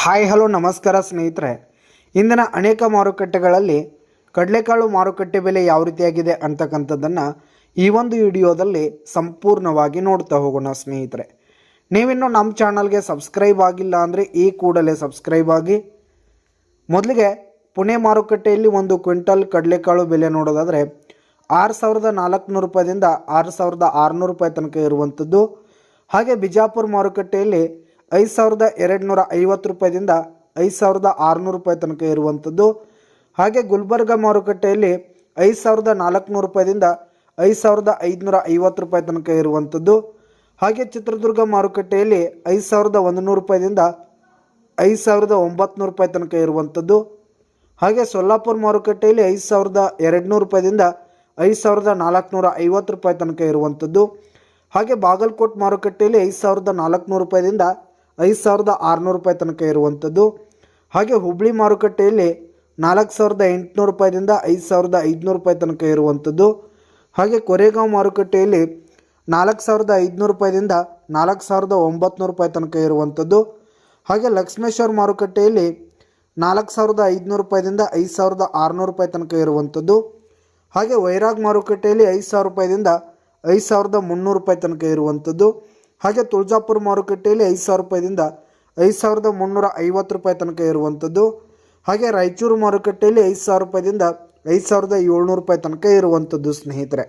Hi hello ನಮಸ್ಕಾರ ಸ್ನೇಹಿತರೆ. ಇಂದಿನ ಅನೇಕ ಮಾರುಕಟ್ಟೆಗಳಲ್ಲಿ ಕಡಲೆಕಾಳು ಮಾರುಕಟ್ಟೆ ಬೆಲೆ ಯಾವ ರೀತಿಯಾಗಿದೆ ಅಂತಕ್ಕಂಥದ್ದನ್ನು ಈ ಒಂದು ವಿಡಿಯೋದಲ್ಲಿ ಸಂಪೂರ್ಣವಾಗಿ ನೋಡ್ತಾ ಹೋಗೋಣ ಸ್ನೇಹಿತರೆ. ನೀವಿನ್ನೂ ನಮ್ಮ ಚಾನಲ್ಗೆ ಸಬ್ಸ್ಕ್ರೈಬ್ ಆಗಿಲ್ಲ ಅಂದರೆ ಈ ಕೂಡಲೇ ಸಬ್ಸ್ಕ್ರೈಬ್ ಆಗಿ. ಮೊದಲಿಗೆ ಪುಣೆ ಮಾರುಕಟ್ಟೆಯಲ್ಲಿ ಒಂದು ಕ್ವಿಂಟಲ್ ಕಡಲೆಕಾಳು ಬೆಲೆ ನೋಡೋದಾದರೆ 6,400 ರೂಪಾಯಿದಿಂದ 6,600 ರೂಪಾಯಿ ತನಕ ಇರುವಂಥದ್ದು. ಹಾಗೆ ಬಿಜಾಪುರ ಮಾರುಕಟ್ಟೆಯಲ್ಲಿ 5,250 ರೂಪಾಯಿದಿಂದ 5,600 ರೂಪಾಯಿ ತನಕ ಇರುವಂಥದ್ದು. ಹಾಗೆ ಗುಲ್ಬರ್ಗ ಮಾರುಕಟ್ಟೆಯಲ್ಲಿ 5,400 ರೂಪಾಯಿದಿಂದ 5,550 ರೂಪಾಯಿ ತನಕ ಇರುವಂಥದ್ದು. ಹಾಗೆ ಚಿತ್ರದುರ್ಗ ಮಾರುಕಟ್ಟೆಯಲ್ಲಿ 5,100 ರೂಪಾಯಿದಿಂದ 5,900 ರೂಪಾಯಿ ತನಕ ಇರುವಂಥದ್ದು. ಹಾಗೆ ಸೊಲ್ಲಾಪುರ ಮಾರುಕಟ್ಟೆಯಲ್ಲಿ 5,200 ರೂಪಾಯಿದಿಂದ 5,450 ರೂಪಾಯಿ ತನಕ ಇರುವಂಥದ್ದು. ಹಾಗೆ ಬಾಗಲಕೋಟೆ ಮಾರುಕಟ್ಟೆಯಲ್ಲಿ 5,400 ರೂಪಾಯಿದಿಂದ 5,600 ರೂಪಾಯಿ ತನಕ ಇರುವಂಥದ್ದು. ಹಾಗೆ ಹುಬ್ಳಿ ಮಾರುಕಟ್ಟೆಯಲ್ಲಿ 4,800 ರೂಪಾಯಿದಿಂದ 5,500 ರೂಪಾಯಿ ತನಕ ಇರುವಂಥದ್ದು. ಹಾಗೆ ಕೊರೆಗಾಂವ್ ಮಾರುಕಟ್ಟೆಯಲ್ಲಿ 4,500 ರೂಪಾಯಿದಿಂದ 4,900 ರೂಪಾಯಿ ತನಕ ಇರುವಂಥದ್ದು. ಹಾಗೆ ಲಕ್ಷ್ಮೇಶ್ವರ ಮಾರುಕಟ್ಟೆಯಲ್ಲಿ 4,500 ರೂಪಾಯಿದಿಂದ 5,600 ರೂಪಾಯಿ ತನಕ ಇರುವಂಥದ್ದು. ಹಾಗೆ ವೈರಾಗ್ ಮಾರುಕಟ್ಟೆಯಲ್ಲಿ 5,000 ರೂಪಾಯಿದಿಂದ 5,300 ರೂಪಾಯಿ ತನಕ ಇರುವಂಥದ್ದು. ಹಾಗೆ ತುಳಜಾಪುರ ಮಾರುಕಟ್ಟೆಯಲ್ಲಿ 5,000 ರೂಪಾಯಿದಿಂದ 5,350 ರೂಪಾಯಿ ತನಕ ಇರುವಂಥದ್ದು. ಹಾಗೆ ರಾಯಚೂರು ಮಾರುಕಟ್ಟೆಯಲ್ಲಿ 5,000 ರೂಪಾಯಿದಿಂದ 5,700 ರೂಪಾಯಿ ತನಕ ಇರುವಂಥದ್ದು ಸ್ನೇಹಿತರೆ.